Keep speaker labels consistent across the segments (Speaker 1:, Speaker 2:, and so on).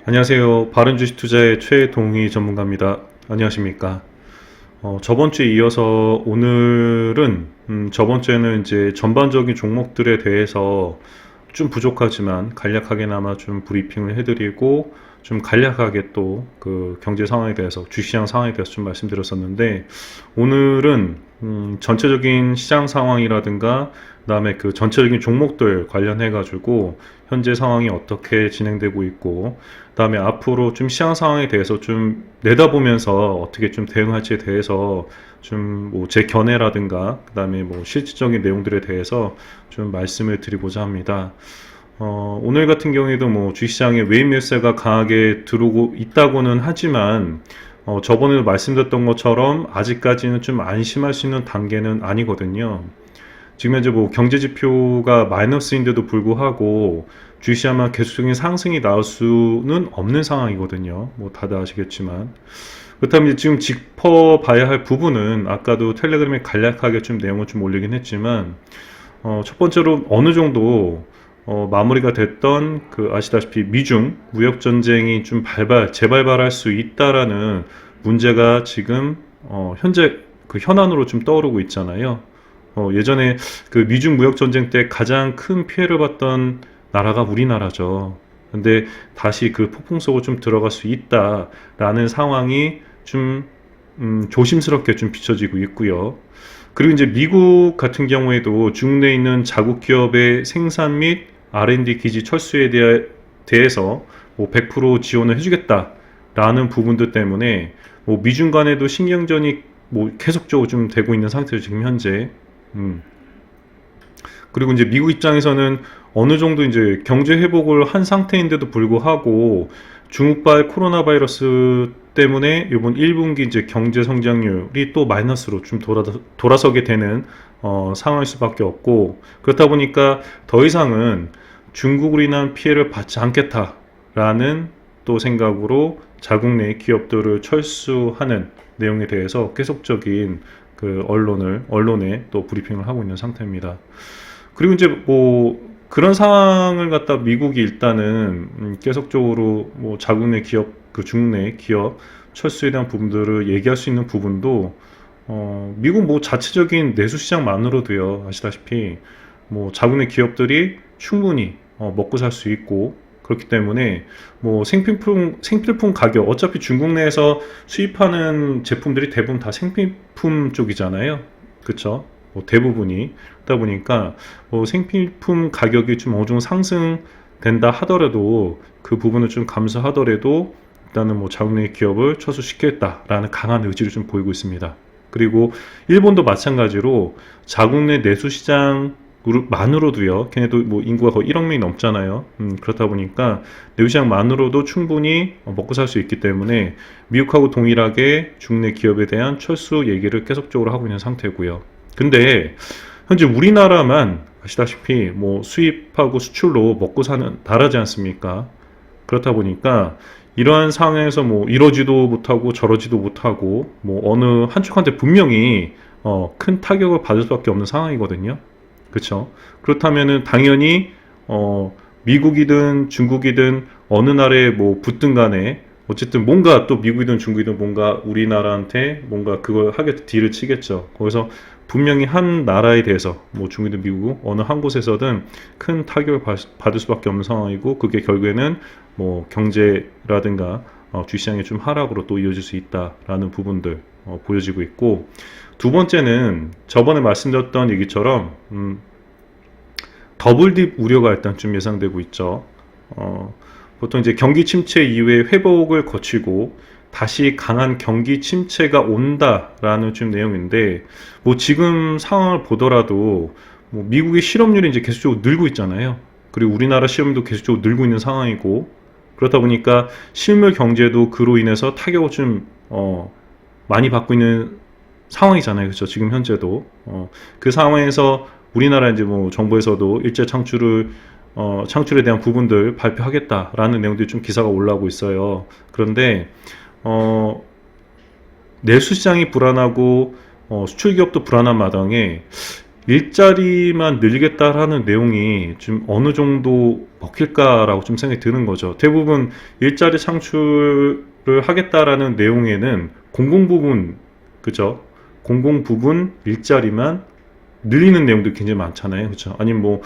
Speaker 1: 안녕하세요. 바른주식투자의 최동희 전문가입니다. 안녕하십니까? 저번 주에 이어서 오늘은 저번 주에는 이제 전반적인 종목들에 대해서 좀 부족하지만 간략하게나마 좀 브리핑을 해드리고 좀 간략하게 또 그 경제 상황에 대해서 주시장 상황에 대해서 좀 말씀드렸었는데 오늘은 전체적인 시장 상황이라든가 그다음에 그 전체적인 종목들 관련해 가지고 현재 상황이 어떻게 진행되고 있고 그다음에 앞으로 좀 시장 상황에 대해서 좀 내다보면서 어떻게 좀 대응할지에 대해서 좀 뭐 제 견해라든가 그다음에 뭐 실질적인 내용들에 대해서 좀 말씀을 드리고자 합니다. 오늘 같은 경우에도 뭐 주식시장에 외인 매수세가 강하게 들어오고 있다고는 하지만 저번에도 말씀드렸던 것처럼 아직까지는 좀 안심할 수 있는 단계는 아니거든요. 지금 현재 뭐 경제 지표가 마이너스인데도 불구하고 주식시장만 계속적인 상승이 나올 수는 없는 상황이거든요. 뭐 다들 아시겠지만. 그렇다면 지금 짚어봐야 할 부분은 아까도 텔레그램에 간략하게 좀 내용을 좀 올리긴 했지만 첫 번째로 어느 정도 마무리가 됐던 그 아시다시피 미중 무역 전쟁이 좀 재발발할 수 있다라는 문제가 지금 현재 그 현안으로 좀 떠오르고 있잖아요. 예전에 그 미중 무역 전쟁 때 가장 큰 피해를 봤던 나라가 우리나라죠. 근데 다시 그 폭풍 속으로 좀 들어갈 수 있다라는 상황이 좀 조심스럽게 좀 비춰지고 있고요. 그리고 이제 미국 같은 경우에도 중국 내에 있는 자국 기업의 생산 및 R&D 기지 철수에 대해서 뭐 100% 지원을 해주겠다라는 부분들 때문에 뭐 미중 간에도 신경전이 뭐 계속적으로 좀 되고 있는 상태죠, 지금 현재. 그리고 이제 미국 입장에서는 어느 정도 이제 경제 회복을 한 상태인데도 불구하고 중국발 코로나 바이러스 때문에 이번 1분기 이제 경제 성장률이 또 마이너스로 좀 돌아서게 되는 상황일 수밖에 없고, 그렇다 보니까 더 이상은 중국으로 인한 피해를 받지 않겠다라는 또 생각으로 자국 내 기업들을 철수하는 내용에 대해서 계속적인 그 언론에 또 브리핑을 하고 있는 상태입니다. 그리고 이제 뭐 그런 상황을 갖다 미국이 일단은 계속적으로 뭐 자국 내 기업, 그 중국 내 기업 철수에 대한 부분들을 얘기할 수 있는 부분도 미국 뭐 자체적인 내수 시장만으로도요, 아시다시피 뭐 자국 내 기업들이 충분히 먹고 살 수 있고, 그렇기 때문에 뭐 생필품 가격, 어차피 중국 내에서 수입하는 제품들이 대부분 다 생필품 쪽이잖아요. 그쵸? 뭐 대부분이. 그러다 보니까 뭐 생필품 가격이 좀 어느 정도 상승된다 하더라도 그 부분을 좀 감수하더라도 일단은 뭐 자국 내 기업을 철수시키겠다라는 강한 의지를 좀 보이고 있습니다. 그리고 일본도 마찬가지로 자국 내 내수 시장 만으로도요, 걔네도 뭐 인구가 거의 1억 명이 넘잖아요. 그렇다 보니까 내수시장만으로도 충분히 먹고 살 수 있기 때문에 미국하고 동일하게 중내 기업에 대한 철수 얘기를 계속적으로 하고 있는 상태고요. 근데 현재 우리나라만 아시다시피 뭐 수입하고 수출로 먹고 사는 나라지 않습니까? 그렇다 보니까 이러한 상황에서 뭐 이러지도 못하고 저러지도 못하고 뭐 어느 한쪽한테 분명히 큰 타격을 받을 수밖에 없는 상황이거든요. 그렇죠? 그렇다면은 당연히 미국이든 중국이든 어느 나라에 뭐 붙든 간에 어쨌든 뭔가 또 미국이든 중국이든 뭔가 우리나라한테 뭔가 그걸 하겠다, 딜을 치겠죠. 거기서 분명히 한 나라에 대해서 뭐 중국이든 미국 어느 한 곳에서든 큰 타격을 받을 수밖에 없는 상황이고, 그게 결국에는 뭐 경제라든가 주시장의 좀 하락으로 또 이어질 수 있다라는 부분들 보여지고 있고, 두 번째는 저번에 말씀드렸던 얘기처럼 더블딥 우려가 일단 좀 예상되고 있죠. 보통 이제 경기 침체 이후에 회복을 거치고 다시 강한 경기 침체가 온다라는 좀 내용인데, 뭐 지금 상황을 보더라도 뭐 미국의 실업률이 이제 계속적으로 늘고 있잖아요. 그리고 우리나라 실업률도 계속적으로 늘고 있는 상황이고, 그렇다 보니까 실물 경제도 그로 인해서 타격을 좀 많이 받고 있는 상황이잖아요. 그렇죠? 지금 현재도 그 상황에서 우리나라 이제 뭐 정부에서도 일제 창출에 대한 부분들 발표하겠다라는 내용들이 좀 기사가 올라오고 있어요. 그런데 내수 시장이 불안하고 수출 기업도 불안한 마당에 일자리만 늘리겠다라는 내용이 좀 어느 정도 먹힐까라고 좀 생각이 드는 거죠. 대부분 일자리 창출을 하겠다라는 내용에는 공공 부분, 그죠? 공공 부분 일자리만 늘리는 내용도 굉장히 많잖아요. 그죠? 아니면 뭐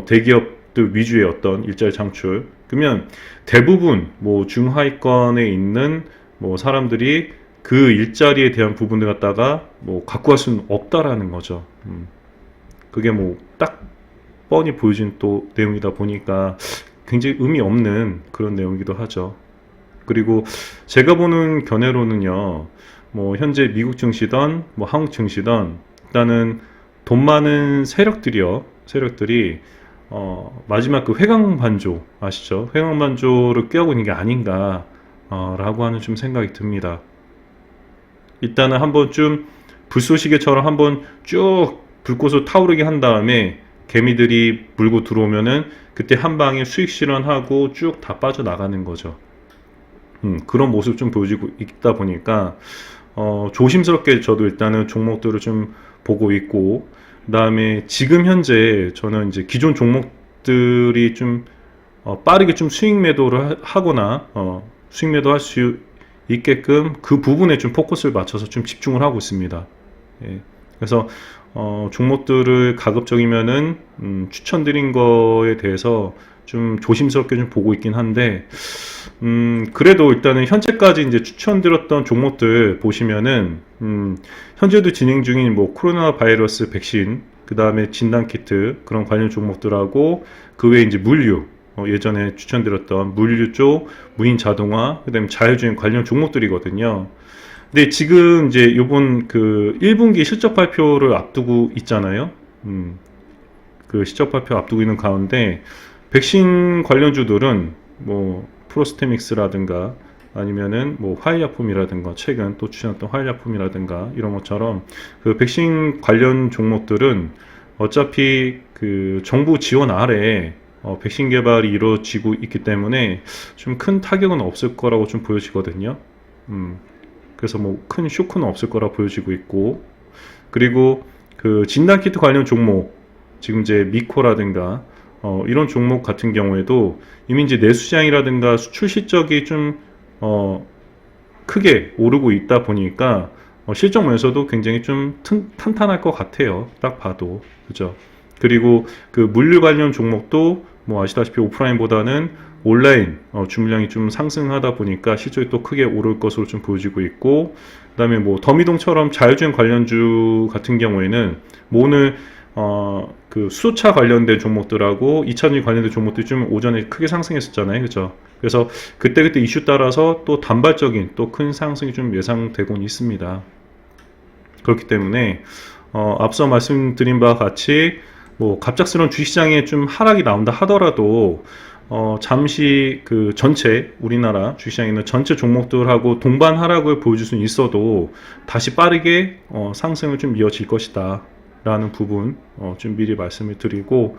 Speaker 1: 대기업들 위주의 어떤 일자리 창출. 그러면 대부분 뭐 중하위권에 있는 뭐 사람들이 그 일자리에 대한 부분을 갖다가 뭐 갖고 갈 수는 없다라는 거죠. 그게 뭐 딱 뻔히 보여진 또 내용이다 보니까 굉장히 의미 없는 그런 내용이기도 하죠. 그리고 제가 보는 견해로는요, 뭐 현재 미국 증시든 뭐 한국 증시든 일단은 돈 많은 세력들이 마지막 그 회강 반조 아시죠? 회강 반조를 꾀하고 있는 게 아닌가 라고 하는 좀 생각이 듭니다. 일단은 한번 좀 불쏘시개처럼 한번 쭉 불꽃을 타오르게 한 다음에 개미들이 물고 들어오면은 그때 한 방에 수익 실현하고 쭉 다 빠져나가는 거죠. 그런 모습 좀 보여지고 있다 보니까 조심스럽게 저도 일단은 종목들을 좀 보고 있고, 그다음에 지금 현재 저는 이제 기존 종목들이 좀 빠르게 좀 수익 매도를 하거나 수익 매도할 수 있게끔 그 부분에 좀 포커스를 맞춰서 좀 집중을 하고 있습니다. 예. 그래서 종목들을 가급적이면은 추천드린 거에 대해서 좀 조심스럽게 좀 보고 있긴 한데, 그래도 일단은 현재까지 이제 추천드렸던 종목들 보시면은 현재도 진행 중인 뭐 코로나 바이러스 백신, 그 다음에 진단키트 그런 관련 종목들하고 그 외에 이제 물류, 예전에 추천드렸던 물류 쪽, 무인 자동화, 그 다음에 자율주행 관련 종목들이거든요. 근데 지금 이제 요번 그 1분기 실적 발표를 앞두고 있잖아요. 그 실적 발표 앞두고 있는 가운데 백신 관련주들은 뭐 프로스테믹스라든가 아니면은 뭐 화일약품이라든가 최근 또 추천했던 화일약품이라든가 이런 것처럼 그 백신 관련 종목들은 어차피 그 정부 지원 아래 백신 개발이 이루어지고 있기 때문에 좀 큰 타격은 없을 거라고 좀 보여지거든요. 그래서 뭐 큰 쇼크는 없을 거라 보여지고 있고, 그리고 그 진단키트 관련 종목 지금 이제 미코라든가 이런 종목 같은 경우에도 이미 이제 내수시장이라든가 수출 실적이 좀 크게 오르고 있다 보니까 실적 면에서도 굉장히 좀 탄탄할 것 같아요. 딱 봐도. 그죠? 그리고 그 물류 관련 종목도 뭐 아시다시피 오프라인보다는 온라인 주문량이 좀 상승하다 보니까 실적이 또 크게 오를 것으로 좀 보여지고 있고, 그다음에 뭐 더미동처럼 자율주행 관련주 같은 경우에는 뭐 오늘 그 수소차 관련된 종목들하고 2차전지 관련된 종목들이 좀 오전에 크게 상승했었잖아요. 그죠? 그래서 그때그때 이슈 따라서 또 단발적인 또 큰 상승이 좀 예상되곤 있습니다. 그렇기 때문에 앞서 말씀드린 바와 같이 뭐 갑작스러운 주식시장에 좀 하락이 나온다 하더라도 잠시 그 전체 우리나라 주식시장에 있는 전체 종목들하고 동반 하락을 보여줄 수는 있어도 다시 빠르게 상승을 좀 이어질 것이다 라는 부분 좀 미리 말씀을 드리고,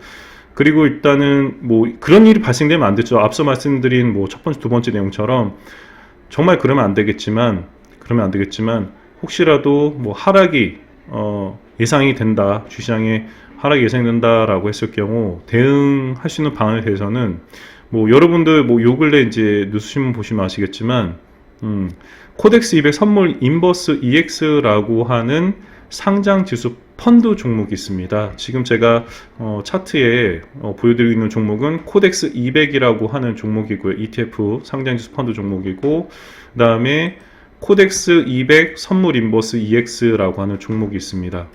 Speaker 1: 그리고 일단은 뭐 그런 일이 발생되면 안 되죠. 앞서 말씀드린 뭐 첫 번째 두 번째 내용처럼 정말 그러면 안 되겠지만 혹시라도 뭐 하락이 예상이 된다, 주시장에 하락이 예상된다라고 했을 경우 대응할 수 있는 방안에 대해서는 뭐 여러분들 뭐 요 근래 이제 뉴스신문 보시면 아시겠지만 코덱스 200 선물 인버스 EX라고 하는 상장 지수 펀드 종목이 있습니다. 지금 제가 차트에 보여드리고 있는 종목은 코덱스 200이라고 하는 종목이고요. ETF 상장 지수 펀드 종목이고, 그 다음에 코덱스 200 선물 인버스 EX라고 하는 종목이 있습니다.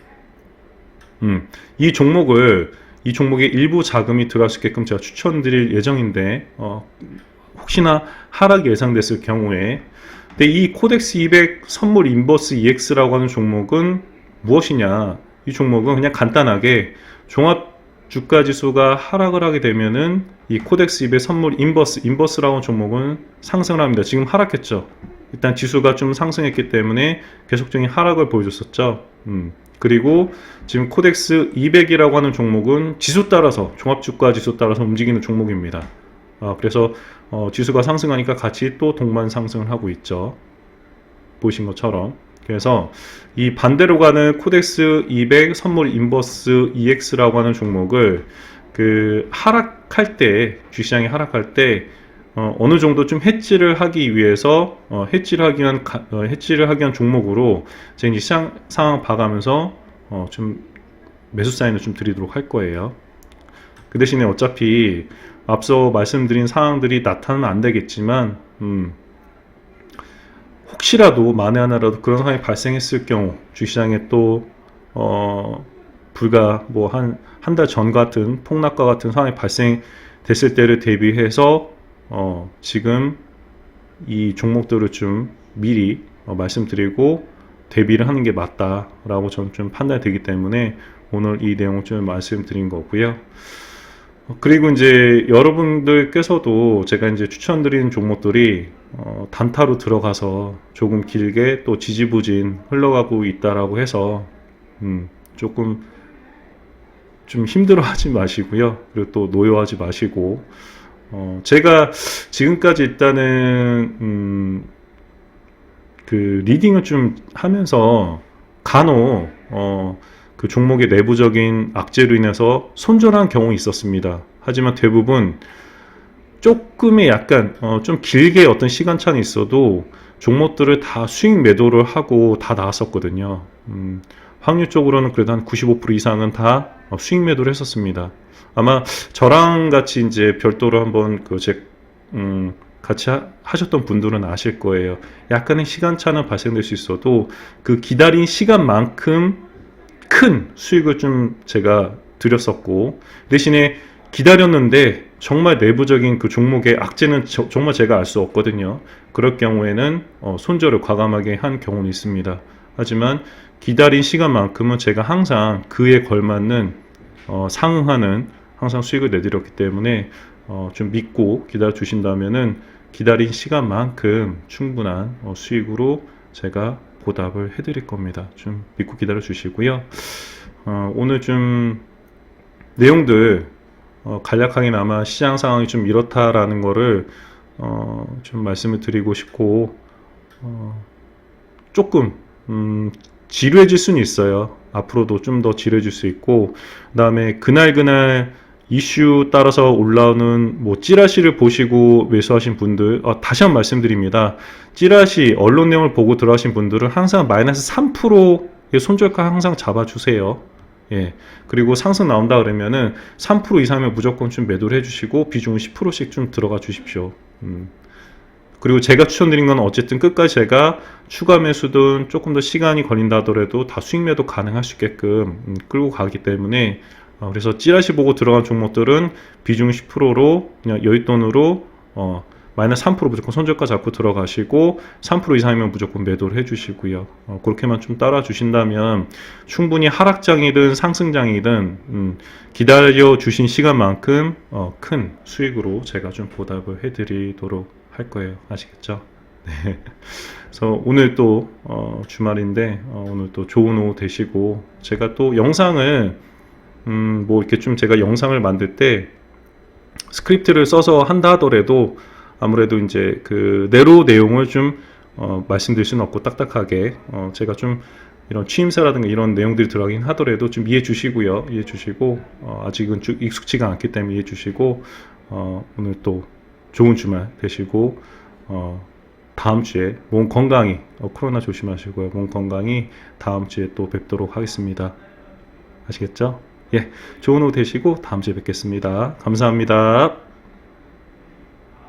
Speaker 1: 이 종목에 일부 자금이 들어갈 수 있게끔 제가 추천드릴 예정인데, 혹시나 하락이 예상됐을 경우에, 근데 이 코덱스 200 선물 인버스 EX라고 하는 종목은 무엇이냐? 이 종목은 그냥 간단하게 종합 주가 지수가 하락을 하게 되면은 이 코덱스 200 선물 인버스라고 하는 종목은 상승을 합니다. 지금 하락했죠. 일단 지수가 좀 상승했기 때문에 계속적인 하락을 보여줬었죠. 그리고 지금 코덱스 200이라고 하는 종목은 지수 따라서 종합주가 지수 따라서 움직이는 종목입니다. 그래서 지수가 상승하니까 같이 또 동반 상승을 하고 있죠. 보신 것처럼. 그래서 이 반대로 가는 코덱스 200 선물 인버스 EX라고 하는 종목을 그 하락할 때, 주시장이 하락할 때 어느 정도 좀 해지를 하기 위해서 해지를 하기 위한 종목으로 제가 이제 시장 상황 봐가면서 좀 매수 사인을 좀 드리도록 할 거예요. 그 대신에 어차피 앞서 말씀드린 사항들이 나타나면 안 되겠지만 혹시라도 만에 하나라도 그런 상황이 발생했을 경우 주시장에 또 불과 뭐 한 달 전 같은 폭락과 같은 상황이 발생됐을 때를 대비해서 지금 이 종목들을 좀 미리 말씀드리고 대비를 하는 게 맞다라고 저는 좀 판단이 되기 때문에 오늘 이 내용을 좀 말씀드린 거고요. 그리고 이제 여러분들께서도 제가 이제 추천드린 종목들이 단타로 들어가서 조금 길게 또 지지부진 흘러가고 있다라고 해서 조금 좀 힘들어하지 마시고요. 그리고 또 노여하지 마시고 제가 지금까지 일단은 그 리딩을 좀 하면서 간혹 그 종목의 내부적인 악재로 인해서 손절한 경우 있었습니다. 하지만 대부분 조금의 약간 좀 길게 어떤 시간차는 있어도 종목들을 다 수익 매도를 하고 다 나왔었거든요. 확률적으로는 그래도 한 95% 이상은 다 수익 매도를 했었습니다. 아마 저랑 같이 이제 별도로 한번 같이 하셨던 분들은 아실 거예요. 약간의 시간차는 발생될 수 있어도 그 기다린 시간만큼 큰 수익을 좀 제가 드렸었고, 대신에 기다렸는데 정말 내부적인 그 종목의 악재는 정말 제가 알 수 없거든요. 그럴 경우에는 손절을 과감하게 한 경우는 있습니다. 하지만 기다린 시간만큼은 제가 항상 그에 걸맞는 상응하는 항상 수익을 내드렸기 때문에 좀 믿고 기다려 주신다면은 기다린 시간만큼 충분한 수익으로 제가 보답을 해드릴 겁니다. 좀 믿고 기다려 주시고요. 오늘 좀 내용들 간략하게나마 시장 상황이 좀 이렇다라는 거를 좀 말씀을 드리고 싶고 조금 지루해질 수는 있어요. 앞으로도 좀 더 지루해질 수 있고, 그 다음에 그날 이슈 따라서 올라오는 뭐 찌라시를 보시고 매수하신 분들, 다시 한번 말씀드립니다. 찌라시 언론 내용을 보고 들어가신 분들은 항상 마이너스 3%의 손절가 항상 잡아주세요. 예. 그리고 상승 나온다 그러면은 3% 이상이면 무조건 좀 매도를 해주시고 비중은 10%씩 좀 들어가 주십시오. 그리고 제가 추천드린 건 어쨌든 끝까지 제가 추가 매수든 조금 더 시간이 걸린다 하더라도 다 수익 매도 가능할 수 있게끔 끌고 가기 때문에 그래서 찌라시 보고 들어간 종목들은 비중 10%로 그냥 여윳돈으로 마이너스 3% 무조건 손절가 잡고 들어가시고 3% 이상이면 무조건 매도를 해주시고요. 그렇게만 좀 따라 주신다면 충분히 하락장이든 상승장이든 기다려 주신 시간만큼 큰 수익으로 제가 좀 보답을 해드리도록 할 거예요. 아시겠죠? 네. 그래서 오늘 또 주말인데 오늘 또 좋은 오후 되시고, 제가 또 영상을 뭐 이렇게 좀 제가 영상을 만들 때 스크립트를 써서 한다 하더라도 아무래도 이제 그 내용을 좀 말씀드릴 수는 없고 딱딱하게 제가 좀 이런 취임사라든가 이런 내용들이 들어가긴 하더라도 좀 이해해 주시고요. 이해해 주시고 아직은 익숙치가 않기 때문에 이해해 주시고 오늘 또 좋은 주말 되시고 다음 주에 몸 건강히 코로나 조심하시고요. 몸 건강히 다음 주에 또 뵙도록 하겠습니다. 아시겠죠? 예, 좋은 오후 되시고 다음 주에 뵙겠습니다. 감사합니다.